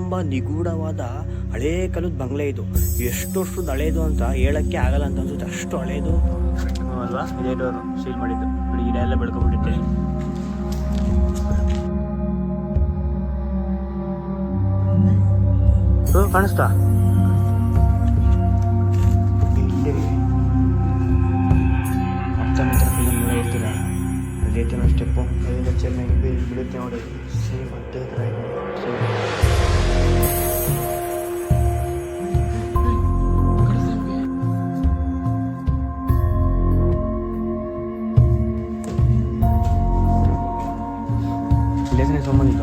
ತುಂಬ ನಿಗೂಢವಾದ ಹಳೇ ಕಾಲದ ಬಂಗ್ಲೆ ಇದು. ಎಷ್ಟು ವರ್ಷದ ಹಳೇದು ಅಂತ ಹೇಳಕ್ಕೆ ಆಗಲ್ಲ ಅಂತ ಅನ್ಸುತ್ತೆ, ಅಷ್ಟು ಹಳೇದು ಅಲ್ವಾ. ಇದೇ ಡೋರು ಸೀಲ್ ಮಾಡಿದ್ದು ನೋಡಿ, ಗಿಡ ಎಲ್ಲ ಬೆಳ್ಕೊಂಡ್ಬಿಟ್ಟಿತ್ತೆ. ಕಾಣಿಸ್ತಾ ಅಪ್ಪ ಫಿಲಮ್ ನೋಡೇ ಇರ್ತೀರಾ, ಅದೇ ನಾವು ಸ್ಟೆಪ್ಪು ಅದೆಲ್ಲ ಚೆನ್ನಾಗಿ ಬಿಡುತ್ತೆ ನೋಡಿ. ಸೇಮ್ ಅದೇ ಥರ ಇದೆ. ಇಲ್ಲೇ ಸಂಬಂಧಿತ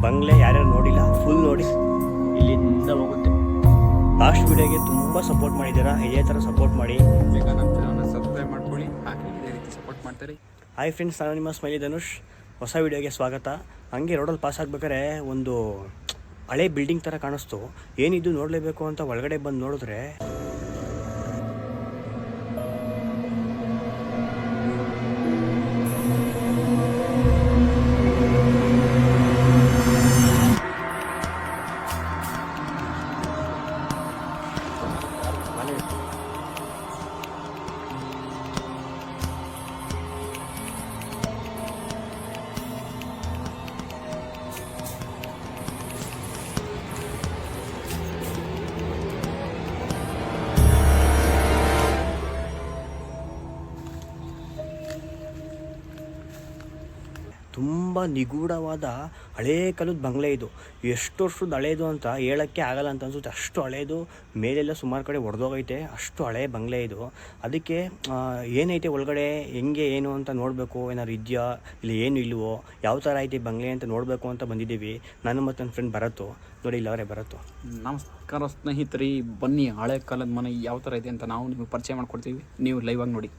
ಬಂಗ್ಲೆ ಯಾರ್ಯಾರು ನೋಡಿಲ್ಲ ಫುಲ್ ನೋಡಿ, ಇಲ್ಲಿಂದ ಹೋಗುತ್ತೆ. ಲಾಸ್ಟ್ ವಿಡಿಯೋಗೆ ತುಂಬ ಸಪೋರ್ಟ್ ಮಾಡಿದ್ದೀರಾ, ಇದೇ ಥರ ಸಪೋರ್ಟ್ ಮಾಡಿ. ಸಬ್ಸ್ಕ್ರೈಬ್ ಮಾಡ್ಕೊಳ್ಳಿ, ಇದೇ ರೀತಿ ಸಪೋರ್ಟ್ ಮಾಡ್ತಾರೆ. ಹಾಯ್ ಫ್ರೆಂಡ್ಸ್, ನಾನು ನಿಮ್ಮ ಸ್ಮೈಲಿ ಧನುಷ್. ಹೊಸ ವಿಡಿಯೋಗೆ ಸ್ವಾಗತ. ಹಂಗೆ ರೋಡಲ್ಲಿ ಪಾಸ್ ಆಗ್ಬೇಕಾದ್ರೆ ಒಂದು ಹಳೆ ಬಿಲ್ಡಿಂಗ್ ಥರ ಕಾಣಿಸ್ತು. ಏನಿದು ನೋಡಲೇಬೇಕು ಅಂತ ಒಳಗಡೆ ಬಂದು ನೋಡಿದ್ರೆ ತುಂಬ ನಿಗೂಢವಾದ ಹಳೇ ಕಾಲದ ಬಂಗ್ಲೆ ಇದು. ಎಷ್ಟು ವರ್ಷದ ಹಳೇದು ಅಂತ ಹೇಳೋಕ್ಕೆ ಆಗಲ್ಲ ಅಂತ ಅನ್ಸುತ್ತೆ, ಅಷ್ಟು ಹಳೇದು. ಮೇಲೆಲ್ಲ ಸುಮಾರು ಕಡೆ ಒಡೆದೋಗೈತೆ, ಅಷ್ಟು ಹಳೆ ಬಂಗ್ಲೆ ಇದು. ಅದಕ್ಕೆ ಏನೈತೆ ಒಳಗಡೆ, ಹೆಂಗೆ ಏನು ಅಂತ ನೋಡಬೇಕು, ಏನಾದ್ರು ಇದೆಯಾ ಇಲ್ಲಿ ಏನು ಇಲ್ವೋ, ಯಾವ ಥರ ಐತೆ ಬಂಗ್ಲೆ ಅಂತ ನೋಡಬೇಕು ಅಂತ ಬಂದಿದ್ದೀವಿ. ನಾನು ಮತ್ತು ನನ್ನ ಫ್ರೆಂಡ್ ಭರತು. ನೋಡಿ ಇಲ್ಲ ಅವರೇ ಭರತು. ನಮಸ್ಕಾರ ಸ್ನೇಹಿತರೆ, ಬನ್ನಿ ಹಳೆ ಕಾಲದ ಮನೆ ಯಾವ ಥರ ಇದೆ ಅಂತ ನಾವು ನಿಮಗೆ ಪರಿಚಯ ಮಾಡ್ಕೊಡ್ತೀವಿ, ನೀವು ಲೈವಾಗಿ ನೋಡಿ.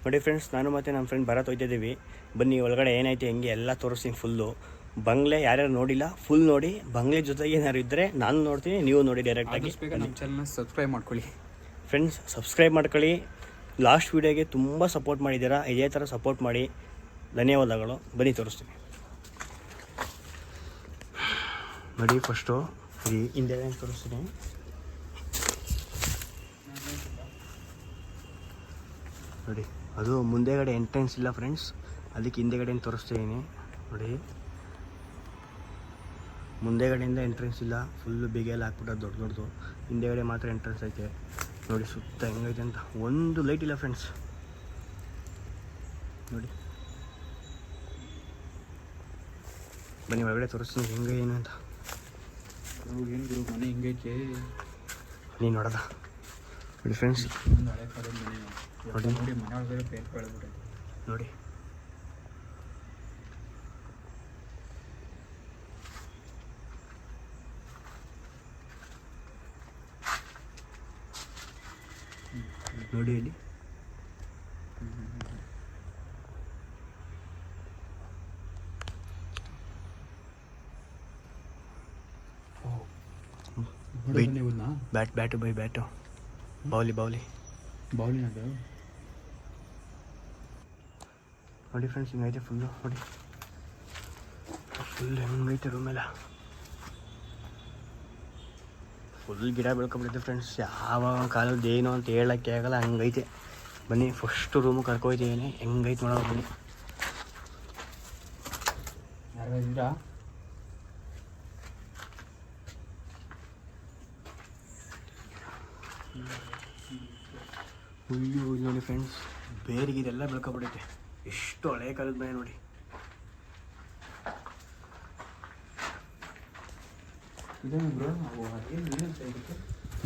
ನೋಡಿ ಫ್ರೆಂಡ್ಸ್, ನಾನು ಮತ್ತು ನಮ್ಮ ಫ್ರೆಂಡ್ ಭರತ್ ಹೋಗ್ತಿದ್ದೀವಿ. ಬನ್ನಿ ಒಳಗಡೆ ಏನೈತೆ ಹೆಂಗೆ ಎಲ್ಲ ತೋರಿಸ್ತೀನಿ ಫುಲ್ಲು. ಬಂಗ್ಲೆ ಯಾರ್ಯಾರು ನೋಡಿಲ್ಲ ಫುಲ್ ನೋಡಿ. ಬಂಗ್ಲೆ ಜೊತೆಗೆ ಏನಾದ್ರು ಇದ್ದರೆ ನಾನು ನೋಡ್ತೀನಿ, ನೀವು ನೋಡಿ ಡೈರೆಕ್ಟಾಗಿ. ನಮ್ಮ ಚಾನಲ್ನ ಸಬ್ಸ್ಕ್ರೈಬ್ ಮಾಡ್ಕೊಳ್ಳಿ ಫ್ರೆಂಡ್ಸ್, ಸಬ್ಸ್ಕ್ರೈಬ್ ಮಾಡ್ಕೊಳ್ಳಿ. ಲಾಸ್ಟ್ ವೀಡಿಯೋಗೆ ತುಂಬ ಸಪೋರ್ಟ್ ಮಾಡಿದ್ದೀರಾ, ಇದೇ ಥರ ಸಪೋರ್ಟ್ ಮಾಡಿ. ಧನ್ಯವಾದಗಳು. ಬನ್ನಿ ತೋರಿಸ್ತೀನಿ ನೋಡಿ. ಫಸ್ಟು ಈ ಹಿಂದೆ ತೋರಿಸ್ತೀನಿ ನೋಡಿ. ಅದು ಮುಂದೆಗಡೆ ಎಂಟ್ರೆನ್ಸ್ ಇಲ್ಲ ಫ್ರೆಂಡ್ಸ್, ಅದಕ್ಕೆ ಹಿಂದೆಗಡೆ ತೋರಿಸ್ತಿದ್ದೀನಿ ನೋಡಿ. ಮುಂದೆಗಡೆಯಿಂದ ಎಂಟ್ರೆನ್ಸ್ ಇಲ್ಲ, ಫುಲ್ಲು ಬಿಗೆಲ್ಲ ಹಾಕ್ಬಿಟ್ಟು ದೊಡ್ಡ ದೊಡ್ಡದು. ಹಿಂದೆಗಡೆ ಮಾತ್ರ ಎಂಟ್ರೆನ್ಸ್ ಐತೆ ನೋಡಿ. ಸುತ್ತ ಹೆಂಗೈತೆ ಅಂತ ಒಂದು ಲೈಟ್ ಇಲ್ಲ ಫ್ರೆಂಡ್ಸ್ ನೋಡಿ. ಬನ್ನಿ ಒಳಗಡೆ ತೋರಿಸ್ತೀನಿ ಹೆಂಗೆ ಏನು ಅಂತ. ಏನು ಗುರು ಮನೆ ಹೆಂಗೈತೆ ನೀನು ನೋಡೋದ ನೋಡಿ ಫ್ರೆಂಡ್ಸ್. ಹಳೆ ಕಾಲದ ಮನೆ ನೋಡಿ, ಮನೆ ಒಳಗಡೆ ಪೇಂಟ್ ಬೆಳೆದ್ಬಿಟ್ಟೈತೆ ನೋಡಿ. ನೋಡಿ ಇಲ್ಲಿ ಬ್ಯಾಟು ಬೈ ಬ್ಯಾಟು, ಬೌಲಿ ಅದು ನೋಡಿ ಫ್ರೆಂಡ್ಸ್. ಹಿಂಗೈತೆ ಫುಲ್ಲು ನೋಡಿ, ಫುಲ್ ಹೆಂಗೈತೆ ರೂಮೆಲ್ಲ. ಫುಲ್ ಗಿಡ ಬೆಳ್ಕೊಂಬಿಡುತ್ತೆ ಫ್ರೆಂಡ್ಸ್. ಯಾವ ಕಾಲದ್ದು ಏನು ಅಂತ ಹೇಳೋಕ್ಕೆ ಆಗಲ್ಲ, ಹಂಗೈತೆ. ಬನ್ನಿ ಫಸ್ಟು ರೂಮು ಕರ್ಕೊಯ್ತೀನಿ, ಹೆಂಗೈತೆ ನೋಡೋ ಬನ್ನಿ. ಯಾರಿದ್ದೀರಾ? ಅಯ್ಯೋ ನೋಡಿ ಫ್ರೆಂಡ್ಸ್, ಬೇರಿಗಿದೆಲ್ಲ ಬೆಳ್ಕೊಬಿಡುತ್ತೆ. ಎಷ್ಟು ಹಳೆ ಕಾಲದ ಮನೆ ನೋಡಿ.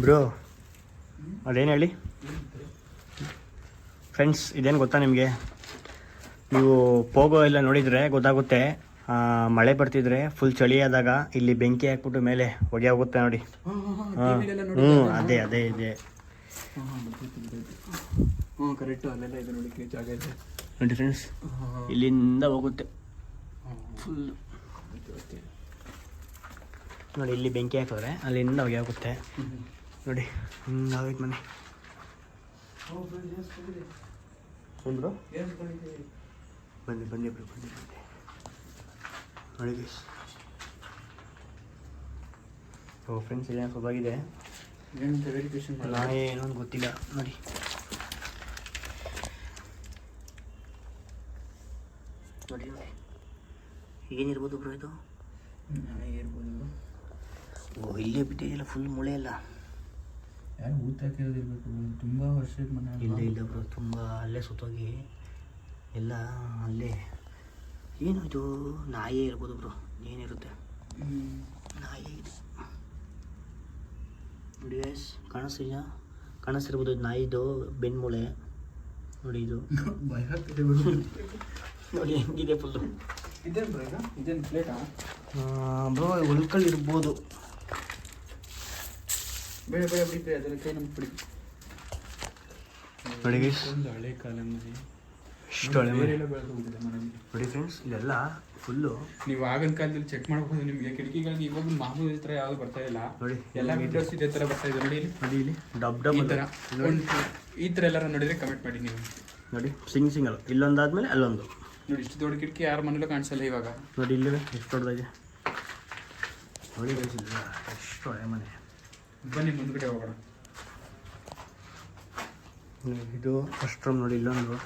ಬ್ರೋ ಅದೇನು ಹೇಳಿ ಫ್ರೆಂಡ್ಸ್, ಇದೇನು ಗೊತ್ತಾ ನಿಮಗೆ? ನೀವು ಪೋಗೋ ಎಲ್ಲ ನೋಡಿದರೆ ಗೊತ್ತಾಗುತ್ತೆ. ಮಳೆ ಬರ್ತಿದ್ರೆ ಫುಲ್ ಚಳಿ ಆದಾಗ ಇಲ್ಲಿ ಬೆಂಕಿ ಹಾಕ್ಬಿಟ್ಟು ಮೇಲೆ ಹೊಗೆ ಹೋಗುತ್ತೆ ನೋಡಿ. ಅದೇ ಇದೆ ಕರೆಕ್ಟು, ಅಲ್ಲೆಲ್ಲ ಇದೆ ನೋಡಿ, ಜಾಗ ಇದೆ ನೋಡಿ ಫ್ರೆಂಡ್ಸ್. ಇಲ್ಲಿಂದ ಹೋಗುತ್ತೆ ಫುಲ್ ನೋಡಿ. ಇಲ್ಲಿ ಬೆಂಕಿ ಹಾಕಿದ್ರೆ ಅಲ್ಲಿಂದ ಹೊಗೆ ಹೋಗುತ್ತೆ ನೋಡಿ. ಹಿಂಗಾಗೈತೆ ಮನೆ. ಬನ್ನಿ ಬನ್ನಿ ಬ್ರೋ ಬನ್ನಿ ಬನ್ನಿ ನೋಡಿ ಗೈಸ್. ಓ ಫ್ರೆಂಡ್ಸ್ ಇದೇನು ಸ್ವಲ್ಪಾಗಿದೆ, ಏನು ವೆರಿಫಿಕೇಶನ್ ನಾ ಏನೋ ಒಂದು ಗೊತ್ತಿಲ್ಲ ನೋಡಿ. ನೋಡಿ ನೋಡಿ ಏನಿರ್ಬೋದು ಬ್ರೋ ಇದು? ಇರ್ಬೋದು. ಓ ಇಲ್ಲೇ ಬಿಟ್ಟಿದೆಯಲ್ಲ ಫುಲ್ ಮುಳೆ ಎಲ್ಲ. ಯಾರು ಊತ ಹಾಕಿರೋದಿರ್ಬೇಕು, ತುಂಬ ವರ್ಷದ ಮನೆ. ಇಲ್ಲ ಇಲ್ಲ ಬ್ರೋ, ತುಂಬ ಅಲ್ಲೇ ಸುತ್ತೋಗಿ ಎಲ್ಲ ಅಲ್ಲೇ. ಏನು ಇದು? ನಾಯಿ ಇರ್ಬೋದು ಬ್ರೋ, ಏನಿರುತ್ತೆ ನಾಯಿ ಇದೆ ನೋಡಿ ಗೈಸ್. ಕಾಣಿಸ್ತಿರ್ಬೋದು ಇದು ನಾಯಿದು ಬೆನ್ಮೂಳೆ ನೋಡಿ. ಇದು ಭಯ ಆಗ್ತಿದೆ ನೋಡಿ ಹೆಂಗಿದೆ ಫುಲ್ಲು. ಇದೇನು ಬ್ರೋ ಈಗ? ಇದೇನು ಪ್ಲೇಟಾ ಬ್ರೋ? ಉಳ್ಕಲ್ ಇರ್ಬೋದು. ಬೇಡ ಬೇಡ ಬಿಡಿ, ಅದರ ಕೈ ನಮ್ಗೆ ಬಿಡಿ. ನೋಡಿ ಗೈಸ್, ಒಂದು ಹಳೆ ಕಾಲ ಮನೆ, ಇಷ್ಟು ಹಳೆ ಮನೆ ಬೆಳೆದು ಹೋಗಿದೆ ಮನೆಯಲ್ಲಿ. ನೋಡಿ ಫ್ರೆಂಡ್ಸ್, ಇದೆಲ್ಲ ಫುಲ್ಲು. ನೀವು ಆಗಿನ ಕಾಲದಲ್ಲಿ ಚೆಕ್ ಮಾಡ್ಬೋದು, ನಿಮಗೆ ಕಿಟಕಿಗಳಿಗೆ ಇವಾಗ ಮಾಮೂಲಿ ಥರ ಯಾವುದು ಬರ್ತಾ ಇಲ್ಲ ನೋಡಿ ಎಲ್ಲ ವಿಂಡೋಸ್ ಇದೇ ಥರ ಬರ್ತಾ ಇದೆ. ನೋಡಿ ಇಲ್ಲಿ ನೋಡಿ, ಇಲ್ಲಿ ಡಬ್ ಡಬ್ ಈ ಥರ ಈ ಥರ ಎಲ್ಲರೂ ನೋಡಿದರೆ ಕಮೆಂಟ್ ಮಾಡಿ ನೀವು. ನೋಡಿ ಸಿಂಗಲ್ ಇಲ್ಲೊಂದಾದ್ಮೇಲೆ ಅಲ್ಲೊಂದು. ನೋಡಿ ಇಷ್ಟು ದೊಡ್ಡ ಕಿಟಕಿ ಯಾರ ಮನೇಲೂ ಕಾಣಿಸಲ್ಲ ಇವಾಗ. ನೋಡಿ ಇಲ್ಲಿ ಎಷ್ಟು ದೊಡ್ಡದಾಗಿದೆ ನೋಡಿ ಗೈಸ್, ಇಲ್ಲ ಎಷ್ಟು ಹಳೆ ಮನೆ. ಬನ್ನಿ ಮುಂದ್ಗಡೆ ಹೋಗೋಣ. ಇದು ಫಸ್ಟ್ ರೂಮ್ ನೋಡಿ, ಇಲ್ಲೊಂದು.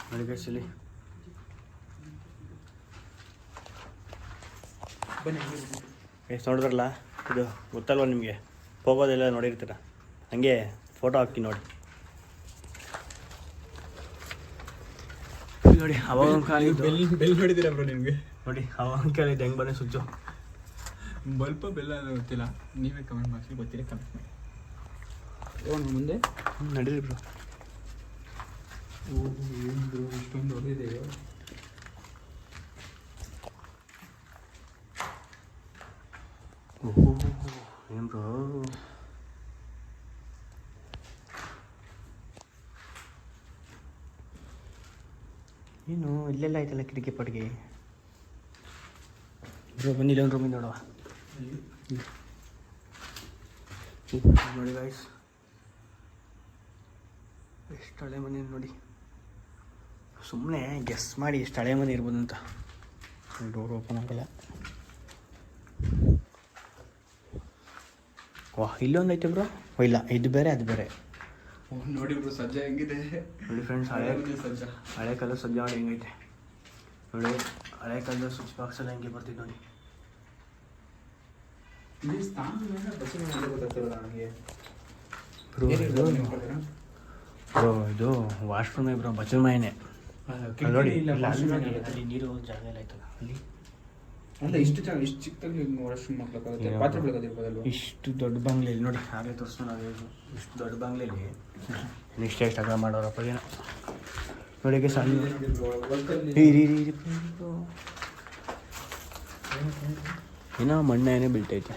ನೋಡಿ ಗೈಸ್ ಇಲ್ಲಿ ಬನ್ನಿ. ಎಷ್ಟು ನೋಡಿದ್ರಲ್ಲ, ಇದು ಗೊತ್ತಲ್ವ ನಿಮಗೆ? ಹೋಗೋದೆಲ್ಲ ನೋಡಿರ್ತೀರ, ಹಂಗೆ ಫೋಟೋ ಹಾಕಿ ನೋಡಿ. ನೋಡಿ ಅವಾಗ ಬೆಲ್ ನೋಡಿದ್ದೀರಾ ಬ್ರೋ ನಿಮಗೆ? ನೋಡಿ ಅವಾಗ ಕೇಳಿದ್ದು ಹೆಂಗೆ ಬನ್ನಿ ಸ್ವಿಚ್ಚು. ಬಲ್ಪ ಬೆಲ್ಲ ಗೊತ್ತಿಲ್ಲ, ನೀವೇ ಕಮೆಂಟ್ ಮಾಡಿ, ಗೊತ್ತಿಲ್ಲ ಕಮೆಂಟ್ ಮಾಡಿ. ಹೋಗೋಣ ಮುಂದೆ. ನಡೀರಿ ಬ್ರೋ. ಏನು ಬ್ರೋ ಇಷ್ಟೊಂದು ದೊಡ್ಡದಿದೆ? ಓಹೋ ಏನು ಬ್ರೋ? ಏನು ಇಲ್ಲೆಲ್ಲ ಆಯ್ತಲ್ಲ ಕಿಟಕಿ ಪಟಿಗೆ. ಬ್ರೋ ಬನ್ನಿ, ಇಲ್ಲೊಂದು ರೂಮಿಂದ ನೋಡುವ. ನೋಡಿ ಗಾಯ್ಸ್, ಎಷ್ಟು ಹಳೆ ಮನೆ ನೋಡಿ. ಸುಮ್ಮನೆ ಗೆಸ್ ಮಾಡಿ ಎಷ್ಟು ಹಳೆ ಮನೆ ಇರ್ಬೋದು ಅಂತ. ಡೋರ್ ಓಪನ್ ಆಗಲ್ಲ. ವಾಹ್, ಇಲ್ಲೊಂದು ಐತೆ ಬ್ರೋ. ಓ ಇಲ್ಲ, ಇದು ಬೇರೆ ಅದು ಬೇರೆ. ನೋಡಿ ಬ್ರೋ ಸಜ್ಜ ಹೆಂಗಿದೆ ನೋಡಿ ಫ್ರೆಂಡ್ಸ್, ಸಜ್ಜ. ಹಳೆ ಕಾಲದ ಸಜ್ಜ ಮಾಡಿ ಹೆಂಗೈತೆ ನೋಡಿ. ಹಳೆ ಕಾಲದ ಸ್ವಿಚ್ ಬಾಕ್ಸ್ ಎಲ್ಲ ಹೆಂಗೆ ಬರ್ತಿದ್ದು ನೋಡಿ. ಇಲ್ಲಿ ಸ್ಥಾನ ಗೊತ್ತಾಗ್ತಿಲ್ಲ ನನಗೆ. ಬ್ರೋ ಇದು ವಾಶ್ರೂಮೇ ಬ್ರೋ, ಬಚ್ಚಲ ಮನೆಯೇ ನೋಡಿ. ಇಲ್ಲ ಅಲ್ಲಿ ನೀರು ಜಾಗ ಎಲ್ಲ ಆಯ್ತಲ್ಲ ಅಲ್ಲಿ. ಅಲ್ಲ ಇಷ್ಟು ಚಿಕ್ಕದಾಗಿ ವಾಶ್ರೂಮ್ ಮಾಡ್ಲಿಕ್ಕೆ ಪಾತ್ರೆ ಬೆಳಗೋದಿರ್ಬೋದಲ್ವ? ಇಷ್ಟು ದೊಡ್ಡ ಬಂಗ್ಲೆಯಲ್ಲಿ ನೋಡಿ, ಹಾಗೆ ತೋರಿಸೋಣ. ಇಷ್ಟು ದೊಡ್ಡ ಬಂಗ್ಲೆಯಲ್ಲಿ ನೆಕ್ಸ್ಟ್ ಎಷ್ಟು ಅಗ ಮಾಡೋರಪ್ಪ ಏನೋ ನೋಡಿ. ಸಣ್ಣ ಏನೋ ಮಣ್ಣೇನೇ ಬೀಳ್ತೈತೆ.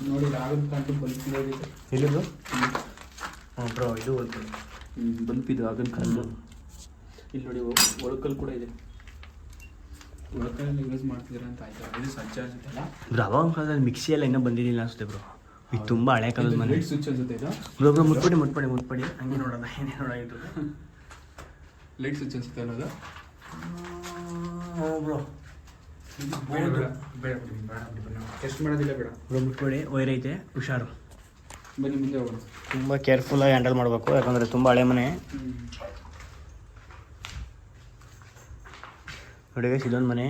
ನೋಡಿ ಆಗದ ಕಂಡು ಬಲ್ಪ್ ಇದೆ. ಇಲ್ಲಿ ಬ್ರೋ? ಹ್ಞೂ ಬ್ರೋ, ಇದು ಬಲ್ಪ್ ಇದು ಆಗದ ಕಲ್ಲು. ಇಲ್ಲಿ ನೋಡಿ ಒಳಕಲ್ ಕೂಡ ಇದೆ. ಒಳಕಲ್ಲಿ ಯೂಸ್ ಮಾಡ್ತಿದ್ದೀರಾ ಅಂತ ಆಯ್ತು. ಇದು ಸಜ್ಜ ಅನ್ಸುತ್ತಲ್ಲ ಬ್ರೋ. ಅವಾಗ ಕಾಲದಲ್ಲಿ ಮಿಕ್ಸಿ ಎಲ್ಲ ಇನ್ನೂ ಬಂದಿರಲಿಲ್ಲ ಅನಿಸುತ್ತೆ ಬ್ರೋ. ಇದು ತುಂಬ ಹಳೆ ಕಾಲದ ಮನೆ. ಸ್ವಿಚ್ ಅನ್ಸುತ್ತೆ ಇದು. ಬ್ರೋ ಮುಟ್ಪಡಿ ಹಂಗೆ ನೋಡೋಣ ಏನೇ ನೋಡೋದು. ಲೈಟ್ ಸ್ವಿಚ್ ಅನ್ಸುತ್ತೆ ಅನ್ನೋದು. ಹ್ಞೂ ಬ್ರೋ, ಬೇಡ ಬೇಡ ಬೇಡ ಬೇಡ ಟೆಸ್ಟ್ ಮಾಡೋದಿಲ್ಲ, ಬೇಡ ಬ್ರೋ. ಮುಟ್ಪಡಿ, ವೈರ್ ಐತೆ, ಹುಷಾರು. ಬನ್ನಿ ಮುಂದೆ ಹೋಗೋಣ. ತುಂಬ ಕೇರ್ಫುಲ್ಲಾಗಿ ಹ್ಯಾಂಡಲ್ ಮಾಡಬೇಕು, ಯಾಕಂದರೆ ತುಂಬ ಹಳೆ ಮನೆ ನೋಡಿ ಗೈಸ್. ಇದೊಂದು ಮನೆ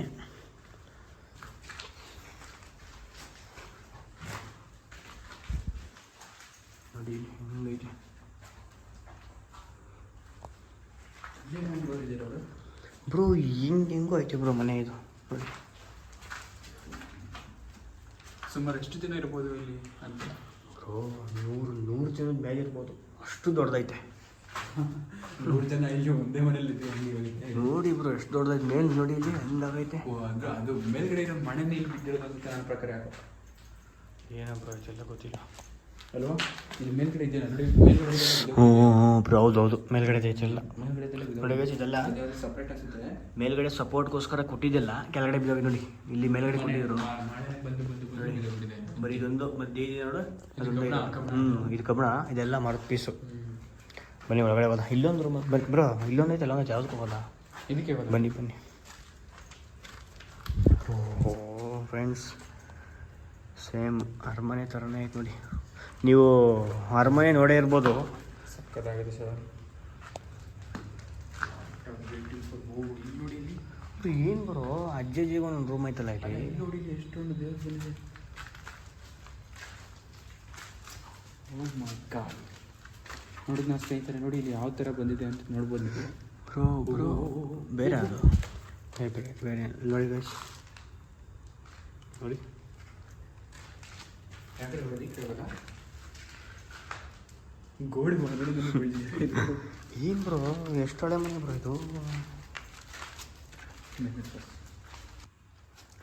ನೋಡಿ ಹೆಂಗೈತೆ ಬ್ರೋ. ಹೆಂಗೂ ಐತೆ ಬ್ರೋ ಮನೆ ಇದು ನೋಡಿ. ಸುಮಾರು ಎಷ್ಟು ಜನ ಇರ್ಬೋದು ಇಲ್ಲಿ ಅಂತ? ಬ್ರೋ 100 ಜನದ ಮೇಲೆ ಇರ್ಬೋದು, ಅಷ್ಟು ದೊಡ್ಡದೈತೆ. 100 ಜನ ಇಲ್ಲಿ ಒಂದೇ ಮನೇಲಿ ನೋಡಿ ಬ್ರೋ, ಎಷ್ಟು ದೊಡ್ಡದೈತೆ. ಮೇಲ್ ನೋಡಿ ಇಲ್ಲಿ ಹೆಂಗಾಗೈತೆ. ಅದು ಮೇಲ್ಗಡೆ ಇರೋ ಮನೆನೇ ಇಲ್ಲಿ ಬಿದ್ದಿರೋದು ಅಂತ ನನ್ನ ಪ್ರಕಾರ. ಏನೋ ಬ್ರೋ ಇದೆಲ್ಲ ಗೊತ್ತಿಲ್ಲ ಅಲ್ವಾ? ಇಲ್ಲಿ ಮೇಲ್ಗಡೆ ಇದೆಯಲ್ಲ ನೋಡಿ, ಮೇಲ್ಗಡೆ ಇದೆಯಲ್ಲ, ಹ್ಞೂ ಬ್ರೋ, ಹೌದು ಮೇಲ್ಗಡೆ ಐತಿಲ್ಲ ಮೇಲ್ಗಡೆ ಇದೆಲ್ಲ ನೋಡಿ guys, ಇದೆಲ್ಲ ಸಪ್ರೇಟ್ ಅನ್ಸುತ್ತೆ. ಮೇಲ್ಗಡೆ ಸಪೋರ್ಟ್ಗೋಸ್ಕರ ಕೊಟ್ಟಿದ್ದೆಲ್ಲ ಕೆಳಗಡೆ ಬಿದ್ದಾವೆ ನೋಡಿ. ಇಲ್ಲಿ ಮೇಲ್ಗಡೆ ಕೊಟ್ಟಿದ್ರು ಮಳೆ ಬಂದು ಬಿದ್ದಿದೆ. ಬರೀ ಇದೊಂದು ಮಧ್ಯೆ ಇದೆ ನೋಡು, ಅದೊಂದು ಕಬ್ಬಣ, ಇದೆ. ಕಬ್ಬಣ. ಇದು ಕಬ್ಬಣ, ಇದೆಲ್ಲ ಮರದ ಪೀಸು. ಬನ್ನಿ ಒಳಗಡೆ ಹೋದ. ಇಲ್ಲೊಂದು ರೂಮ್ ಬನ್ನಿ ಬ್ರೋ, ಇಲ್ಲೊಂದು ಐತೆ, ಅಲ್ಲೊಂದು ಯಾವ್ದಕ್ಕೆ ಹೋಗೋದ? ಇದಕ್ಕೆ ಬರೋದು. ಬನ್ನಿ ಬನ್ನಿ. ಓಹೋ ಫ್ರೆಂಡ್ಸ್, ಸೇಮ್ ಅರಮನೆ ಥರನೇ ಐತೆ ನೋಡಿ. ನೀವು ಅರಮನೆ ನೋಡೇ ಇರ್ಬೋದು. ಸಕ್ಕತ್ತಾಗಿದೆ ಸರ್. ನೋಡಿ ಏನು ಬರೋ, ಅಜ್ಜಿಗೆ ಒಂದು ರೂಮ್ ಐತಲ್ಲ ಇಲ್ಲಿ. ನೋಡಿ ಎಷ್ಟೊಂದು ದೇವ್ರು ಬಂದಿದೆ. ಓ ಮೈ ಗಾಡ್, ನೋಡಿದ್ ನಾ ಸ್ನೇಹಿತರೆ, ನೋಡಿ ಇಲ್ಲಿ ಯಾವ ಥರ ಬಂದಿದೆ ಅಂತ ನೋಡ್ಬೋದು ನೀವು. ಬ್ರೋ ಬ್ರೋ ಬೇರೆ ಅದು ಬೇರೆ ಬೇರೆ ನೋಡಿ ಗೈಸ್, ನೋಡಿ ಯಾಕಂದ್ರೆ ಕೇಳಲ್ಲ ಗೋಡೆ ಏನು ಬ್ರೋ, ಎಷ್ಟು ಹಳೆ ಮನೆ ಬ್ರೋ ಇದು.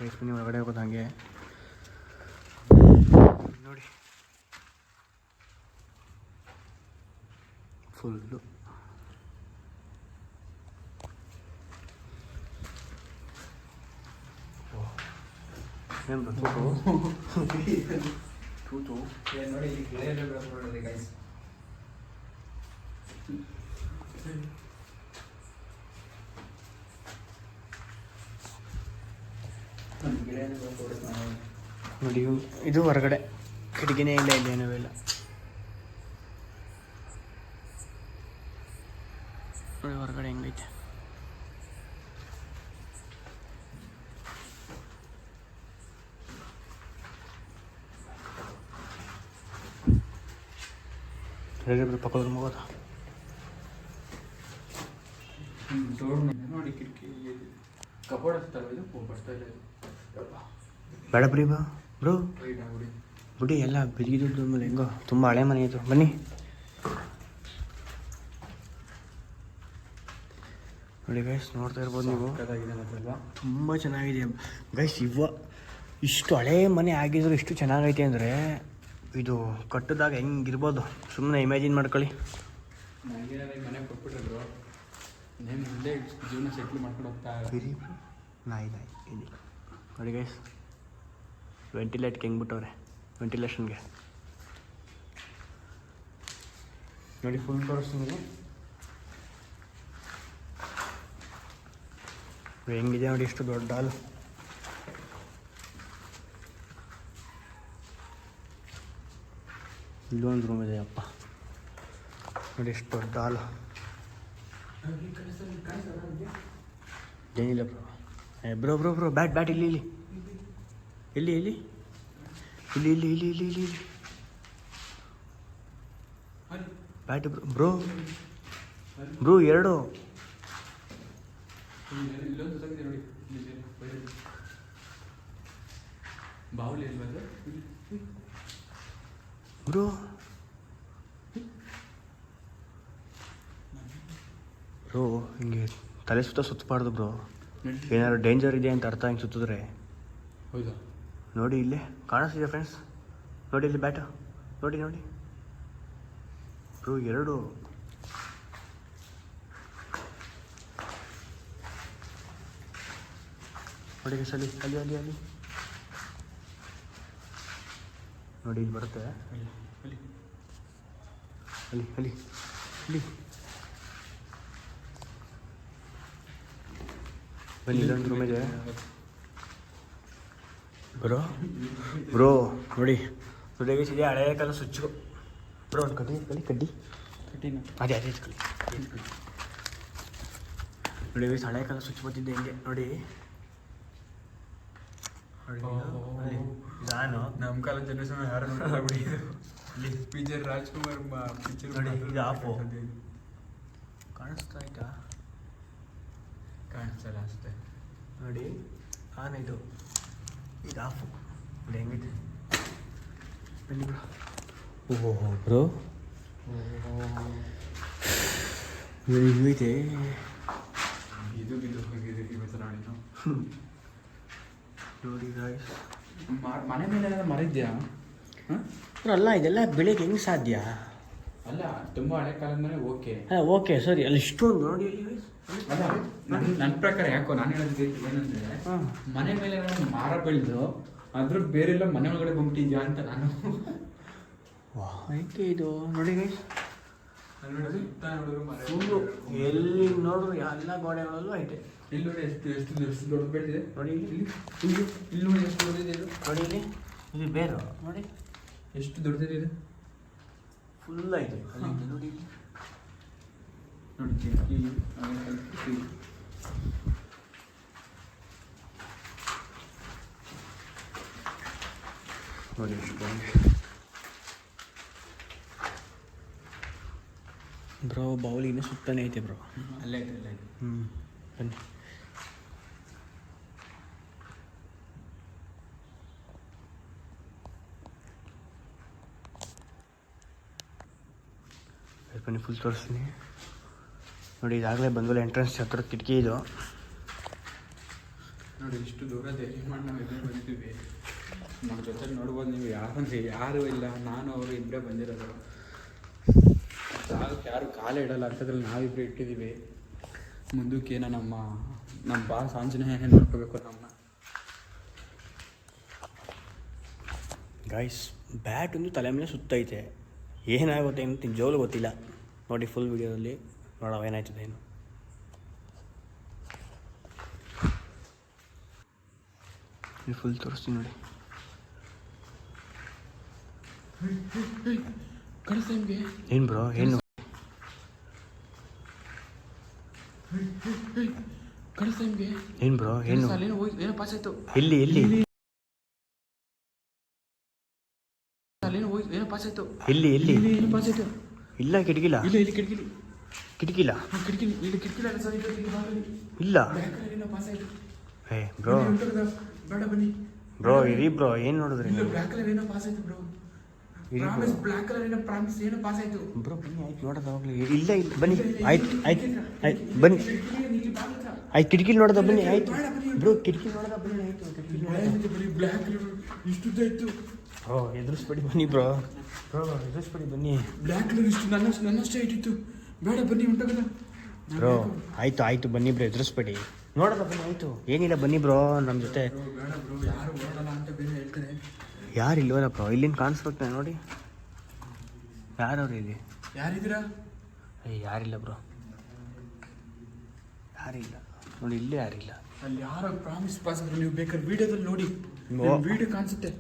ಗೈಸ್ ಬನ್ನಿ ಒಳಗಡೆ ಹೋಗೋದು ಹಾಗೆ ನೋಡಿ. ಫುಲ್ಲು ಏನು ಬ್ರೋ ತೂತು ನೋಡಿ ಇಲ್ಲಿ ಗಿಳೆಯಲ್ಲೇ ಬೆಳೆಸ್ಬಿಡೋದು ಗೈಸ್. ನೋಡಿ ಇದು ಹೊರಗಡೆ ಕಿಟಕಿನೇ ಇಲ್ಲ, ಇಲ್ಲಿ ಏನೂ ಇಲ್ಲ ನೋಡಿ ಹೊರಗಡೆ ಹೆಂಗೈತೆ. ಪಕ್ಕದ ರೂಮ್ ಹೋಗೋದ. ಡೋರ್ ನೋಡಿ, ಕಿಟಕಿ ಕಬೋರ್ಡ್ ಹತ್ತಲ್ಲ, ಇದು ಬರ್ತಾ ಇಲ್ಲ. ಬೇಡ ಬ್ರೀ ಬ್ರೋ ಬಿಡಿ, ಎಲ್ಲ ಬಿರಿಗಿದ್ದು ಮೇಲೆ ಹೆಂಗೋ ತುಂಬ ಹಳೆ ಮನೆ ಇದು. ಬನ್ನಿ ನೋಡಿ ಗೈಸ್, ನೋಡ್ತಾ ಇರ್ಬೋದು ನೀವು, ತುಂಬ ಚೆನ್ನಾಗಿದೆ ಗೈಸ್. ಇಷ್ಟು ಹಳೆ ಮನೆ ಆಗಿದ್ರು ಇಷ್ಟು ಚೆನ್ನಾಗೈತೆ ಅಂದರೆ ಇದು ಕಟ್ಟಿದಾಗ ಹೆಂಗಿರ್ಬೋದು ಸುಮ್ಮನೆ ಇಮ್ಯಾಜಿನ್ ಮಾಡ್ಕೊಳ್ಳಿ. ನನಗೆ ಮನೆ ಕೊಟ್ಬಿಟ್ರು, నేను ಮುಂದೆ ಜೀವನ ಸೆಟ್ಲ್ ಮಾಡ್ಕೊಂಡು ಹೋಗ್ತಾ ಬಿರಿ ನಾಯಿ ಇಲ್ಲಿ ನೋಡಿ ಗೈಸ್, ವೆಂಟಿಲೇಟ್ಗೆ ಹೆಂಗೆ ಬಿಟ್ಟವ್ರೆ, ವೆಂಟಿಲೇಷನ್ಗೆ ನೋಡಿ. ಫುಲ್ ತೋರಿಸ್ತೀನಿ ಹೆಂಗಿದೆ ನೋಡಿ, ಎಷ್ಟು ದೊಡ್ಡ ಹಾಲು. ಇಲ್ಲೊಂದು ರೂಮ್ ಇದೆ ಅಪ್ಪ, ನೋಡಿ ಎಷ್ಟು ದೊಡ್ಡ ಹಾಲು. ಏನಿಲ್ಲ bro, bro bro bat bat ಇಲ್ಲಿ ಇಲ್ಲಿ ಇಲ್ಲಿ ಇಲ್ಲಿ ಇಲ್ಲಿ ಇಲ್ಲಿ ಇಲ್ಲಿ ಇಲ್ಲಿ ಇಲ್ಲಿ ಬ್ಯಾಟ್ ಬ್ರೋ ಬ್ರೋ ಎರಡು ಇಲ್ಲೊಂದು ಜೊತೆಗಿದೆ ನೋಡಿ, ಬಾವುಲಿ ಇಲ್ವಾ ಬ್ರೋ. ಬ್ರೋ ಹಿಂಗೆ ತಲೆ ಸುತ್ತಬಾರ್ದು ಬ್ರೋ, ಏನಾದ್ರು ಡೇಂಜರ್ ಇದೆ ಅಂತ ಅರ್ಥ ಹಿಂಗೆ ಸುತ್ತಿದ್ರೆ. ಹೌದಾ? ನೋಡಿ ಇಲ್ಲೇ ಕಾಣಿಸ್ತಿದೆ ಫ್ರೆಂಡ್ಸ್, ನೋಡಿ ಇಲ್ಲಿ ಬ್ಯಾಟು ನೋಡಿ ನೋಡಿ ಬ್ರೋ, ಎರಡು ನೋಡಿ ಸಲಿ ಅಲ್ಲಿ ಅಲ್ಲಿ ಅಲ್ಲಿ ನೋಡಿ, ಇಲ್ಲಿ ಬರುತ್ತೆ ಅಲ್ಲಿ ಅಲ್ಲಿ ಅಲ್ಲಿ ಅಲ್ಲಿ. ಬನ್ನಿ, ಇಲ್ಲೊಂದು ರೂಮ್ ಇದೆ ಬ್ರೋ. ಬ್ರೋ ನೋಡಿ ನೋಡಿ ಇದೆ ಹಳೆಯ ಕಾಲ ಸ್ವಿಚ್ಚು ಬ್ರೋ. ಒಂದು ಕಡ್ಡಿ ಕಡ್ಡಿ ಕಡ್ಡಿ ಕಟ್ಟಿನ ಅದೇ ಅದೇ ಕಡ್ಡಿ ನೋಡಿ, ಹಳೆಯ ಕಾಲ ಸ್ವಿಚ್ ಬರ್ತಿದ್ದೆ ಹಿಂಗೆ ನೋಡಿ. ನಾನು ನಮ್ಮ ಕಾಲದ ಜನರೇಷನ್ ಯಾರು ಬಿಡಿ. ಪಿಕ್ಚರ್ ರಾಜ್ಕುಮಾರ್ ಪಿಕ್ಚರ್ ನೋಡಿ, ಇದು ಆಫು ಕಾಣಿಸ್ತಾ ಆಯ್ತಾ? ಕಾಣಿಸ್ತಲ್ಲ ಅಷ್ಟೇ ನೋಡಿ. ಆನ್ ಇದು ಆಫು ನೋಡಿ ಹೆಂಗಿದೆ. ಬನ್ನಿ ಬ್ರೋ. ಓಹೋ ಬ್ರೋ, ಹಿಂಗೈತೆ ಇದು ಹೋಗಿದೆ ಇವತ್ತು ರಾಣಿನು. ನೋಡಿ ಗಾಯ್ಸ್, ಮನೆ ಮೇಲೆ ಏನಾದ್ರು ಮರ ಇದೆಯಾ? ಹಾಂ ಬ್ರೋ ಅಲ್ಲ ಇದೆಲ್ಲ ಬೆಳಿಗ್ಗೆ ಹೆಂಗೆ ಸಾಧ್ಯ? ಅಲ್ಲ ತುಂಬ ಹಳೆ ಕಾಲದ ಮೇಲೆ ಓಕೆ. ಓಕೆ ಸರಿ, ಅಲ್ಲಿ ಇಷ್ಟೊಂದು ನೋಡಿ ಅಲ್ಲ ನನ್ನ ಪ್ರಕಾರ ಯಾಕೋ ನಾನು ಹೇಳೋದು ಏನಂದರೆ, ಮನೆ ಮೇಲೆ ಮಾರ ಬೆಳೆದು ಅದ್ರ ಬೇರೆಲ್ಲ ಮನೆ ಒಳಗಡೆ ಬಂದ್ಬಿಟ್ಟಿದ್ಯಾ ಅಂತ ನಾನು. ಐತೆ ಇದು ನೋಡಿ ಗೈಸ್, ಅಲ್ಲಿ ನೋಡಿದ್ರೆ ಸುತ್ತ ನೋಡಿದ್ರು ಮರ. ಫುಲ್ಲು ಎಲ್ಲಿ ನೋಡಿದ್ರು ಎಲ್ಲ ಗೋಡೆಗಳಲ್ಲೂ ಐತೆ. ಇಲ್ಲಿ ನೋಡಿ ಎಷ್ಟು ದೊಡ್ಡ ಬೆಳೆದಿದೆ ನೋಡಿ ಇಲ್ಲಿ ಇಲ್ಲಿ ನೋಡಿ ಎಷ್ಟು ದೊಡ್ಡದಿದೆ ಇದು. ನೋಡಿ ಇಲ್ಲಿ ಇದು ಬೇರು ನೋಡಿ ಎಷ್ಟು ದೊಡ್ಡದಿದೆ ಇದು. ಫುಲ್ ಐತೆ ಅಲ್ಲಿ ನೋಡಿ ಇಲ್ಲಿ. ನೋಡಿ ಕಿಟಕಿ ನೋಡಿ ಬ್ರೋ ಬೌಲಿನ ಸುತ್ತನೇ ಐತೆ ಬ್ರೋ. ಅಲ್ಲೇ ಐತೆ ಅಲ್ಲೇ ಐತೆ. ಬನ್ನಿ ಬನ್ನಿ ಫುಲ್ ತೋರಿಸ್ತೀನಿ ನೋಡಿ. ಇದಾಗಲೇ ಬಂದಮೇಲೆ ಎಂಟ್ರೆನ್ಸ್ ಹತ್ರ ಕಿಟಕಿ ಇದು ನೋಡಿ. ಇಷ್ಟು ದೂರ ಧೈರ್ಯ ಮಾಡಿ ನಾವು ಇಬ್ಬರೇ ಬಂದಿದ್ದೀವಿ. ನಮ್ಮ ಜೊತೆ ನೋಡ್ಬೋದು ನೀವು. ಯಾರೂ ಇಲ್ಲ, ನಾನು ಅವರು ಇಬ್ಬರೇ ಬಂದಿರೋದು. ಯಾರು ಕಾಲೇ ಇಡಲ್ಲ ಅಂತದ್ರಲ್ಲಿ ನಾವಿಬ್ಬರೇ ಇಟ್ಟಿದ್ದೀವಿ. ಮುಂದಕ್ಕೇನೋ ನಮ್ಮ ಬಾಸ್ ಆಂಜನೇಯ ನೋಡ್ಕೋಬೇಕು ನಮ್ಮನ್ನ. ಗಾಯ್ಸ್ ಬ್ಯಾಟ್ ಒಂದು ತಲೆ ಮೇಲೆ ಸುತ್ತೈತೆ, ಏನಾಗುತ್ತೆ ಅಂತ ನಿಜವಾಗ್ಲೂ ಗೊತ್ತಿಲ್ಲ. ನೋಡಿ ಫುಲ್ ವಿಡಿಯೋದಲ್ಲಿ ನೋಡೋ ಏನಾಯ್ತದೆ ಏನು. ಫುಲ್ ತೋರಿಸ್ತೀನಿ ನೋಡಿ. ಏನು ಬ್ರೋ ಏನು ಏನು ಬ್ರೋ ಏನು ಏನೋ ಪಾಸ್ ಆಯ್ತು. ಎಲ್ಲಿ ಎಲ್ಲಿ ಏನೋ ಪಾಸ್ ಆಯ್ತು. ಎಲ್ಲಿ ಎಲ್ಲಿ ಏನೋ ಪಾಸ್ ಆಯ್ತು. ಇಲ್ಲ ಕಿಟಕಿಲ್ಲ. ಇಲ್ಲ ಇಲ್ಲಿ ಕಿಟಕಿಲಿ ಕಿಟಕಿಲ್ಲ ಇಲ್ಲಿ ಕಿಟಕಿಲ ಸರ್. ಇಲ್ಲ ಏನೋ ಪಾಸ್ ಆಯ್ತು. ಏ ಬ್ರೋ ಬೇಡ ಬನ್ನಿ ಬ್ರೋ ಇರಿ ಬ್ರೋ ಏನು ನೋಡಿದ್ರಿ ಇಲ್ಲ ಬ್ಲ್ಯಾಕ್ ಕಲರ್ ಏನೋ ಪಾಸ್ ಆಯ್ತು ಬ್ರೋ. ಪ್ರಾಮಿಸ್ ಬ್ಲ್ಯಾಕ್ ಕಲರ್ ಏನೋ ಪ್ರಾಮಿಸ್ ಏನೋ ಪಾಸ್ ಆಯ್ತು ಬ್ರೋ. ಬನ್ನಿ ಆಯ್ತು ನೋಡೋದು ಅವಾಗಲೇ. ಇಲ್ಲ ಇಲ್ಲ ಬನ್ನಿ ಆಯ್ತು ಆಯ್ತು ಆಯ್ತು ಬನ್ನಿ ಆಯ್ತು. ಕಿಟಕಿಲಿ ನೋಡೋದ ಬನ್ನಿ ಆಯ್ತು ಬ್ರೋ. ಕಿಟಕಿ ನೋಡೋದ ಬನ್ನಿ ಆಯ್ತು. ಕಿಟಕಿ ನೋಡೋದ ಬ್ಲ್ಯಾಕ್ ಇಷ್ಟುದ್ದ ಇತ್ತು ಬ್ರೋ. ಎದುರಿಸ್ಬೇಡಿ ಬನ್ನಿ ಬ್ರೋ. ಬ್ರೋ ಎದುರಿಸ್ಬೇಡಿ ಬನ್ನಿ. ಬ್ಲ್ಯಾಕ್ ಕಲರ್ ಇಷ್ಟು ನನ್ನಷ್ಟೇ ಇಟ್ಟಿತ್ತು. ಬೇಡ ಬನ್ನಿ ಉಂಟಾಗಲ್ಲ ಬ್ರೋ. ಆಯ್ತು ಆಯ್ತು ಬನ್ನಿ ಬ್ರೋ, ಎದುರಿಸ್ಬೇಡಿ. ನೋಡೋದ ಬನ್ನಿ ಆಯ್ತು. ಏನಿಲ್ಲ ಬನ್ನಿ ಬ್ರೋ ನಮ್ಮ ಜೊತೆ. ಬೇಡ ಬ್ರೋ, ಯಾರು ಓಡಲ್ಲ ಅಂತ ಬೇರೆ ಹೇಳ್ತಾರೆ. ಯಾರು ಇಲ್ವಲ್ಲ ಬ್ರೋ, ಇಲ್ಲಿಂದ ಕಾಣಿಸ್ಬೇಕು ನೋಡಿ. ಯಾರವ್ರು ಇಲ್ಲಿ? ಯಾರಿದ್ದೀರಾ? ಯಾರಿಲ್ಲ ಬ್ರೋ, ಯಾರಿಲ್ಲ ನೋಡಿ. ಇಲ್ಲಿ ಯಾರಿಲ್ಲ. ಅಲ್ಲಿ ಯಾರೋ ಪ್ರಾಮಿಸ್ ಪಾಸ್ ಆದ್ರೆ ನೀವು ಬೇಕಾದ್ರೆ ವಿಡಿಯೋದಲ್ಲಿ ನೋಡಿ. ವಿಡಿಯೋ ಕಾಣಿಸುತ್ತೆ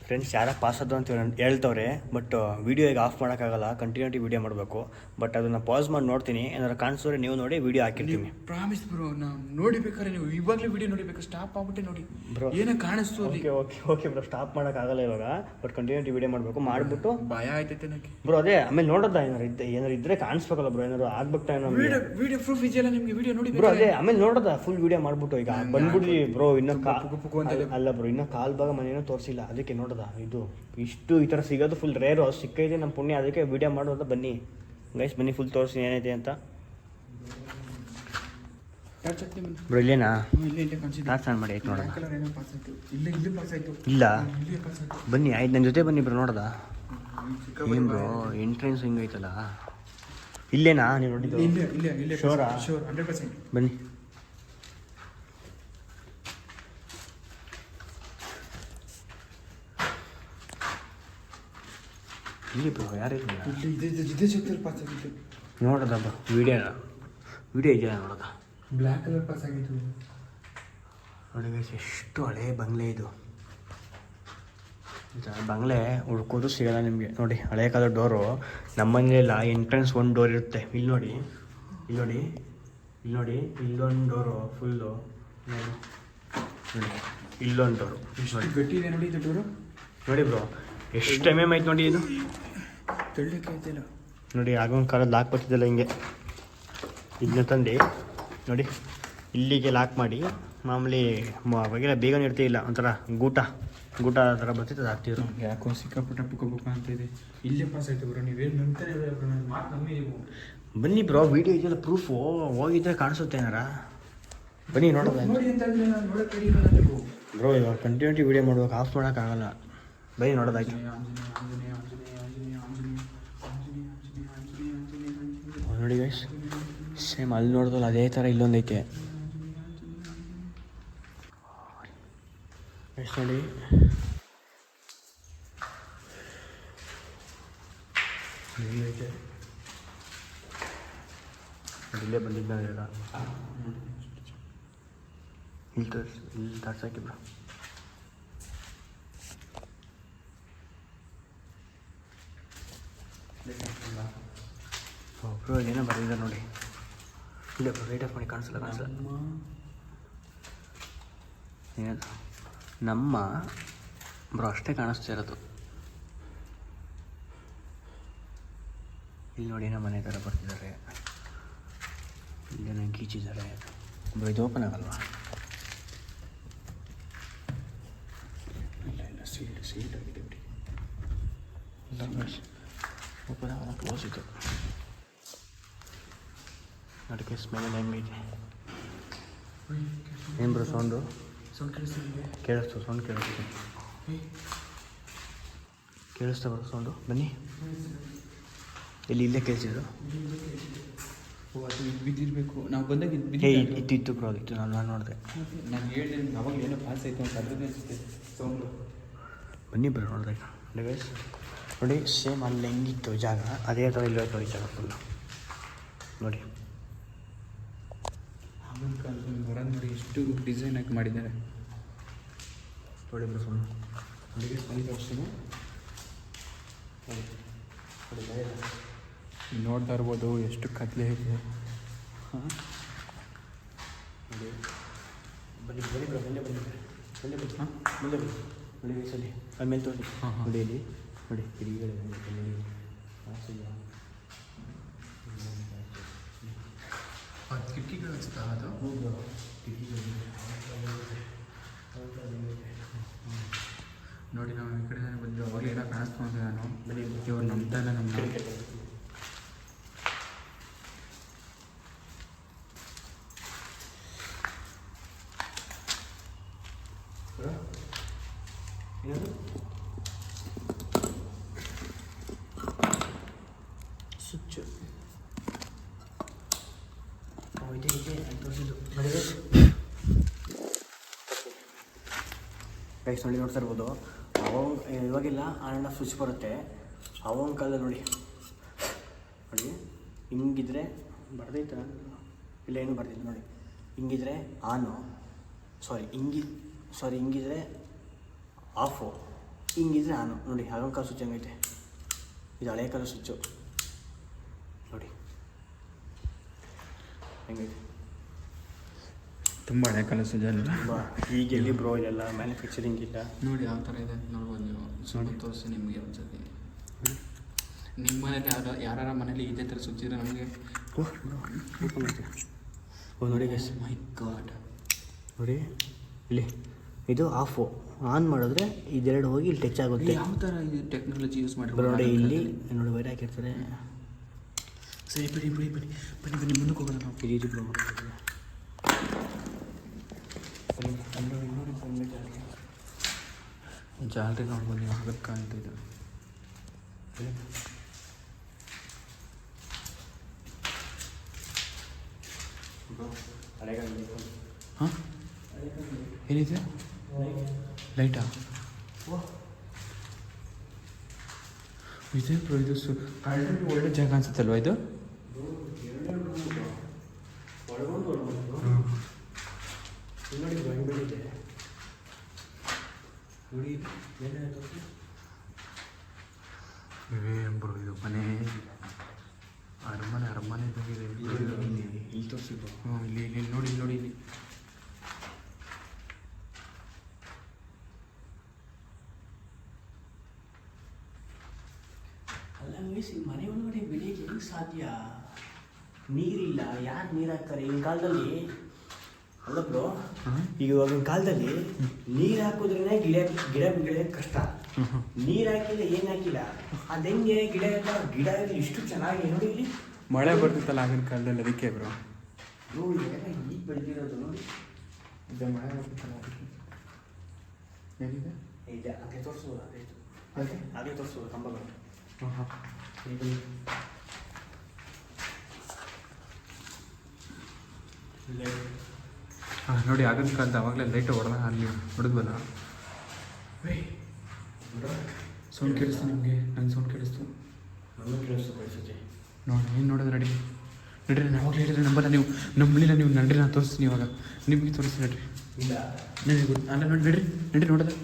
ಫ್ರೆಂಡ್ಸ್. ಯಾರ ಪಾಸ್ ಆದ್ರು ಅಂತ ಹೇಳ್ತವ್ರೆ, ಬಟ್ ವೀಡಿಯೋ ಈಗ ಆಫ್ ಮಾಡೋಕ್ಕಾಗಲ್ಲ. ಕಂಟಿನ್ಯೂಟಿ ವೀಡಿಯೋ ಮಾಡಬೇಕು. ಬಟ್ ಅದನ್ನು ಪಾಸ್ ಮಾಡಿ ನೋಡ್ತೀನಿ. ಏನಾದ್ರು ಕಾಣಿಸಿದ್ರೆ ನೀವು ನೋಡಿ ವೀಡಿಯೋ ಹಾಕಿರ್ತೀನಿ. ಪ್ರಾಮಿಸ್ ಬ್ರೋ, ನಾವು ನೋಡಿಬೇಕಾದ್ರೆ ನೀವು ಇವಾಗಲೇ ವೀಡಿಯೋ ನೋಡಿಬೇಕು. ಸ್ಟಾಪ್ ಆಗ್ಬಿಟ್ಟೆ ನೋಡಿ ಬ್ರೋ. ಏನೋ ಕಾಣಿಸ್ತು ಅಲ್ಲಿ. ಓಕೆ ಓಕೆ ಬ್ರೋ, ಸ್ಟಾಪ್ ಮಾಡೋಕ್ಕಾಗಲ್ಲ ಇವಾಗ. ಬಟ್ ಕಂಟಿನ್ಯೂಟಿ ವೀಡಿಯೋ ಮಾಡಬೇಕು. ಮಾಡಿಬಿಟ್ಟು ಭಯ ಆಯ್ತೈತೆ ನನಗೆ ಬ್ರೋ. ಅದೇ ಆಮೇಲೆ ನೋಡೋದ ಏನಾರು ಇದ್ರೆ ಕಾಣಿಸ್ಬೇಕಲ್ಲ ಬ್ರೋ. ಏನಾದ್ರು ಆಗ್ಬೇಕು ಏನೋ ವಿಡಿಯೋ ಪ್ರೂಫ್ ಇದೆಯಲ್ಲ ನಿಮಗೆ. ವಿಡಿಯೋ ನೋಡಿ ಬ್ರೋ. ಅದೇ ಆಮೇಲೆ ನೋಡೋದ ಫುಲ್ ವೀಡಿಯೋ ಮಾಡ್ಬಿಟ್ಟು ಈಗ ಬಂದ್ಬಿಡ್ಲಿ ಬ್ರೋ. ಇನ್ನೂ ಅಲ್ಲ ಬ್ರೋ, ಇನ್ನೂ ಕಾಲ್ ಭಾಗ ಮನೇನೂ ತೋರಿಸಿಲ್ಲ, ಅದಕ್ಕೆ ನೋಡೋದ. ಇದು ಇಷ್ಟು ಈ ಥರ ಸಿಗೋದು ಫುಲ್ ರೇರು. ಸಿಕ್ಕೈತೆ ನಮ್ಮ ಪುಣ್ಯ, ಅದಕ್ಕೆ ವೀಡಿಯೋ ಮಾಡೋದ. ಬನ್ನಿ ಗೈಸ್ ಬನ್ನಿ, ಫುಲ್ ತೋರಿಸಿ ಏನೈತೆ ಅಂತ ಬ್ರೋ. ಇಲ್ಲೇನಾ? ಟಾರ್ಚ್ ಆನ್ ಮಾಡಿ ಆಯ್ತು ನೋಡೋಣ. ಇಲ್ಲ ಬನ್ನಿ ಆಯ್ತು, ನನ್ನ ಜೊತೆ ಬನ್ನಿ ಬ್ರೋ. ನೋಡೋದ ಏನು ಬ್ರೋ, ಎಂಟ್ರೆನ್ಸ್ ಹಿಂಗೈತಲ್ಲ. ಇಲ್ಲೇನಾ ನೀವು ನೋಡಿದ್ದು? ಶೋರಾ? ಬನ್ನಿ ಇಲ್ಲಿ ಬ್ರೋ. ಯಾರಿಲ್ಲ ನೋಡೋದ ಬ್ರೋ. ವಿಡಿಯೋ ಇದೆಯಾ ನೋಡೋದ. ಬ್ಲ್ಯಾಕ್ ಕಲರ್ ಪಾಸ್ ಆಗಿತ್ತು ನೋಡಿ ಗೈಸ್. ಎಷ್ಟು ಹಳೆ ಬಂಗ್ಲೆ ಇದು. ಬಂಗ್ಲೆ ಹುಡ್ಕೋದು ಸಿಗಲ್ಲ ನಿಮಗೆ. ನೋಡಿ ಹಳೆ ಕಾಲದ ಡೋರು. ನಮ್ಮನೇಲೆಲ್ಲ ಎಂಟ್ರೆನ್ಸ್ ಒಂದು ಡೋರ್ ಇರುತ್ತೆ. ಇಲ್ಲಿ ನೋಡಿ, ಇಲ್ಲಿ ನೋಡಿ, ಇಲ್ಲಿ ನೋಡಿ. ಇಲ್ಲೊಂದು ಡೋರು ಫುಲ್ಲು ನೋಡಿ. ಇಲ್ಲೊಂದು ಡೋರು ಗಟ್ಟಿ ಇದೆ ನೋಡಿ. ಇದು ಡೋರು ನೋಡಿ ಬ್ರೋ. ಎಷ್ಟು ಐತೆ ನೋಡಿ. ಇದು ತೆಳ್ಳಕ್ಕೆ ಐತಿಲ್ಲ ನೋಡಿ. ಆಗೊಂದು ಕಾಲದ ಲಾಕ್ ಬರ್ತಿದ್ದಲ್ಲ ಹಿಂಗೆ. ಇದನ್ನ ತಂದು ನೋಡಿ ಇಲ್ಲಿಗೆ ಲಾಕ್ ಮಾಡಿ. ಮಾಮೂಲಿ ಅವಾಗೆಲ್ಲ ಬೇಗನೆ ಇರ್ತಿಲ್ಲ, ಒಂಥರ ಗೂಟ ಥರ ಬರ್ತಿತ್ತು, ಹಾಕ್ತಿದ್ರು. ಯಾಕೋ ಸಿಕ್ಕಾಪಟ್ಟ ಪುಕ್ಕ ಅಂತ ಇದೆ. ಇಲ್ಲೇ ಪಾಸ್ ಆಯ್ತು ಬ್ರೋ. ನೀವೇನು ನಂಬ್ತಾನೆ ಮಾತು ನಮ್ಮಿ ನೀವು. ಬನ್ನಿ ಬ್ರೋ, ವಿಡಿಯೋ ಇದೆಯಲ್ಲ ಪ್ರೂಫು. ಹೋಗಿದ್ರೆ ಕಾಣಿಸುತ್ತೆ ಏನಾರ. ಬನ್ನಿ ನೋಡೋದ ನೋಡಿ ಅಂತ ನೋಡೋಕ್ಕೆ ಬ್ರೋ. ಇವಾಗ ಕಂಟಿನ್ಯೂಟಿ ವೀಡಿಯೋ ಮಾಡ್ಬೇಕು, ಆಫ್ ಮಾಡೋಕ್ಕಾಗಲ್ಲ. ಬೈ ನೋಡೋದಾಯ್ತು. ನೋಡಿ ಗೈಸ್, ಸೇಮ್ ಅಲ್ಲಿ ನೋಡಿದ್ವಲ್ಲ ಅದೇ ಥರ ಇಲ್ಲೊಂದೈತೆ ಗೈಸ್. ನೋಡಿ ಇಲ್ಲೈತೆ, ಇಲ್ಲೇ ಬಂದಿದ್ದ ಈಗ ಇಲ್ಲಿ ತರ್ಸಾಕಿ ಬ್ರೋ. ಬ್ರೋ ಏನೋ ಬರೆದಿದ್ದಾರೆ ನೋಡಿ, ಇಲ್ಲ ಬ್ರೋ ರೈಟ್ ಆಫ್ ಮಾಡಿ ಕಾಣಿಸಲ್ಲ. ಏನದು ನಮ್ಮ ಬ್ರೋ ಅಷ್ಟೇ ಕಾಣಿಸ್ತಾ ಇರೋದು. ಇಲ್ಲಿ ನೋಡಿ ಏನೋ ಮನೆ ಥರ ಬರ್ತಿದ್ದಾರೆ, ಇಲ್ಲೇನೋ ಗೀಚಿದ್ದಾರೆ ಬ್ರೋ. ಇದು ಓಪನ್ ಆಗಲ್ವಾ? ಇಲ್ಲ ಸೀಟ್ ಆಗಿದೆ ಬಿಡಿ. ಇಲ್ಲ ಓಪನ್ ಆಗಲ್ಲ, ಕ್ಲೋಸ್ ಇತ್ತು. ಅದಕ್ಕೆ ಸ್ಮೆಲ್ ಹೆಂಗೈತೆ. ಏನು ಬ್ರೋ ಸೌಂಡು? ಕೇಳಿಸ್ತು, ಸೌಂಡ್ ಕೇಳಿಸ್ತಾ ಬರೋ ಸೌಂಡು. ಬನ್ನಿ, ಇಲ್ಲೇ ಕೇಳಿಸಿದ್ರು. ಅದು ಬಿದ್ದಿರಬೇಕು, ನಾವು ಬಂದಾಗ ಇತ್ತಿತ್ತು ಬ್ರೋ, ಅದಿತ್ತು. ನಾನು ನೋಡಿದೆ, ನಾನು ಹೇಳಿದೆ ಅವಾಗ ಏನೋ ಪಾಸ್ ಆಯಿತು ಅಂತ ಅದ್ರದ್ದೇ ಅನಿಸುತ್ತೆ ಸೌಂಡು. ಬನ್ನಿ ಬ್ರೋ ನೋಡಿದೆ ಗೈಸ್. ನೋಡಿ ಸೇಮ್ ಅಲ್ಲಿ ಹೆಂಗಿತ್ತು ಜಾಗ ಅದೇ ಥರ ಇಲ್ಲೋ ಈ ಜಾಗ ಫುಲ್ಲು ನೋಡಿ. ಆಗಿನ ಕಾಲದಲ್ಲಿ ಮರ ನೋಡಿ ಎಷ್ಟು ಡಿಸೈನ್ ಆಗಿ ಮಾಡಿದ್ದಾರೆ ನೋಡಿ ಬ್ರೋ. ಸುಮ್ಮನೆ ಅಲ್ಲಿಗೆ ಬಂದ ವರ್ಷ ನೋಡ್ತಾ ಇರ್ಬೋದು ಎಷ್ಟು ಕತ್ಲೆ ಇದೆ. ಹಾಂ ನೋಡಿ, ಬನ್ನಿ ಬ್ರೋ, ಮುಂದೆ ಬನ್ನಿ ಹಾಂ, ಮುಂದೆ ಬನ್ನಿ ನೋಡಿ ಸರಿ ಆಮೇಲೆ ತೋರಿಸಿ. ನೋಡಿ ಇಲ್ಲಿ ನೋಡಿ ಕಿಡಿಗಳು ಕಿಟಕಿಗಳು ಅನಿಸ್ತಾ ಅದು ನೋಡಿ. ನಾವು ಈ ಕಡೆ ಬಂದು ಅವಾಗಲೇ ಏನೋ ಕಾಣಿಸ್ಕೊಂಡೆ ನಾನು. ಇವ್ರು ನಂಬ್ತಾ ಇಲ್ಲ ನಮ್ಮ ಸ್ವಿಚ್ ಇದೆ ತೋರಿಸಿದ್ದು ನೋಡಿ ಗೈಸ್. ನೋಡಿ ನೋಡ್ತಾ ಇರ್ಬೋದು, ಇವಾಗಿಲ್ಲ ಆನ್ ಆಫ್ ಸ್ವಿಚ್ ಬರುತ್ತೆ. ಅವನ ಕಾಲದಲ್ಲಿ ನೋಡಿ ಹಿಂಗಿದ್ರೆ ಬರ್ದೈತ, ಇಲ್ಲ ಏನು ಬರ್ದಿಲ್ಲ ನೋಡಿ. ಹಿಂಗಿದ್ರೆ ಆನು, ಹಿಂಗಿದ್ರೆ ಆಫು, ಹಿಂಗಿದ್ರೆ ಆನು. ನೋಡಿ ಅವನ ಕಾಲ ಸ್ವಿಚ್ ಹಂಗೈತೆ. ಇದು ಹಳೆ ಕಾಲ ಸ್ವಿಚ್ಚು ನೋಡಿ ಹೆಂಗೈತೆ. ತುಂಬ ಹಳೆ ಕಾಲ ಸ್ವಿಚ್ ಅಲ್ಲ, ಈಗ ಎಲ್ಲಿ ಬ್ರೋ ಇದೆಲ್ಲ ಮ್ಯಾನುಫ್ಯಾಕ್ಚರಿಂಗ್ ಇಲ್ಲ. ನೋಡಿ ಯಾವ ಥರ ಇದೆ ನೋಡ್ಬೋದು ನೀವು. ನೋಡಿ ತೋರಿಸಿ ನಿಮಗೆ ಒಂದ್ಸತಿ. ನಿಮ್ಮ ಮನೇಲಿ ಯಾರ ಮನೇಲಿ ಇದೇ ಥರ ಸ್ವಿಚ್ ಇದ್ರೆ ನಮಗೆ ನೋಡಿ ಗೈಸ್. ಮೈ ಗಾಡ್, ನೋಡಿ ಇಲ್ಲಿ ಇದು ಆಫು. ಆನ್ ಮಾಡಿದ್ರೆ ಇದೆರಡು ಹೋಗಿ ಇಲ್ಲಿ ಟಚ್ ಆಗುತ್ತೆ. ಯಾವ ಥರ ಇದು ಟೆಕ್ನಾಲಜಿ ಯೂಸ್ ಮಾಡಿ ನೋಡಿ ಇಲ್ಲಿ ನೋಡಿ ವೈರ್ ಹಾಕಿರ್ತಾರೆ. ಸರಿ ಬಿಡಿ ಮುಂದಕ್ಕೆ ಹೋಗೋಣ ನಾವು. ಇಡೀ ಬ್ರೋ ಜಾಲರಿ ನೋಡ್ಬೋದು ನೀವು. ಆಗಕ್ಕೆ ಕಾಣ್ತಾ ಇದೆ ಹಾಂ. ಏನಿದೆ ಲೈಟಾ? ಇದೆ ಬ್ರೋ, ಇದು ಒಳ್ಳೆ ಜಾಗ ಅನ್ಸುತ್ತಲ್ವ ಇದು? ನೋಡಿ ಬೆಳಿದೆ ನೋಡಿ ಏನು ಬ್ರೋ ಇದು ಮನೆ ಅರಮನೆ ಇದ್ದಾಗಿದೆ. ಇಲ್ಲಿ ತೋರಿಸಿದ್ರು. ಹ್ಞೂ ಇಲ್ಲಿ ನೋಡಿ ಇಲ್ಲಿ ಅಲ್ಲ ಈ ಮನೆ ಒಳಗಡೆ ಬೆಳೆಯಕ್ಕೆ ಹೆಂಗೆ ಸಾಧ್ಯ? ನೀರಿಲ್ಲ, ಯಾರು ನೀರು ಹಾಕ್ತಾರೆ ಈಗಿನ ಕಾಲದಲ್ಲಿ? ಅಲ್ಲ ಬ್ರೋ, ಈಗ ಇವಾಗಿನ ಕಾಲದಲ್ಲಿ ನೀರು ಹಾಕೋದ್ರೇ ಗಿಡ ಬೆಳೆಯೋಕ್ಕೆ ಕಷ್ಟ. ನೀರು ಹಾಕಿಲ್ಲ, ಏನು ಹಾಕಿಲ್ಲ, ಅದು ಹೆಂಗೆ ಗಿಡ ಇಷ್ಟು ಚೆನ್ನಾಗಿ ನೋಡಿ. ಇಲ್ಲಿ ಮಳೆ ಬರ್ತಿತ್ತಲ್ಲ ಆಗಿನ ಕಾಲದಲ್ಲಿ, ಅದಕ್ಕೆ ಬ್ರೋ ನೋಡಿ ಈಗ ಬೆಳೆದಿರೋದು ನೋಡಿ. ಇದು ಮಳೆ ಬರ್ತಿತ್ತಲ್ಲ ಅದಕ್ಕೆ. ಏನಿದೆ ಇದೆ ಅದೇ ತೋರಿಸೋದು. ಅದೇ ಹಾಗೆ ಹಾಗೆ ತೋರಿಸ್ಬೋದು ಕಂಬಗಳು. ಹಾಂ ಹಾಂ ಹಾಂ ನೋಡಿ ಆಗಿನ ಕಾಲದ ಆವಾಗಲೇ ಲೈಟ್ ಹೊಡೆದ ಅಲ್ಲಿ ಹೊಡೆದ್ವಲ್ಲ. ಸೌಂಡ್ ಕೇಳಿಸ್ತು ನಿಮಗೆ? ನಂಗೆ ಸೌಂಡ್ ಕೇಳಿಸ್ತು. ನಮಗೆ ಕೇಳಿಸ್ತು ಕಳಿಸುತ್ತೆ. ನೋಡಿ ಏನು ನೋಡೋದು ನಡಿ ನಡ್ರಿ. ನಾನು ಯಾವಾಗಲೂ ಹೇಳಿದ್ರೆ ನಂಬಲ್ಲ ನೀವು, ನಂಬಲಿಲ್ಲ ನೀವು. ನಡ್ರಿ ನಾನು ತೋರಿಸ್ತೀನಿ ಇವಾಗ ನಿಮಗೆ ತೋರಿಸ್ತೀನಿ. ನಡ್ರಿ ಇಲ್ಲ ನಡ್ರಿ ಅಲ್ಲ ನೋಡಿ ನಡ್ರಿ ನಡ್ರಿ ನೋಡೋದು.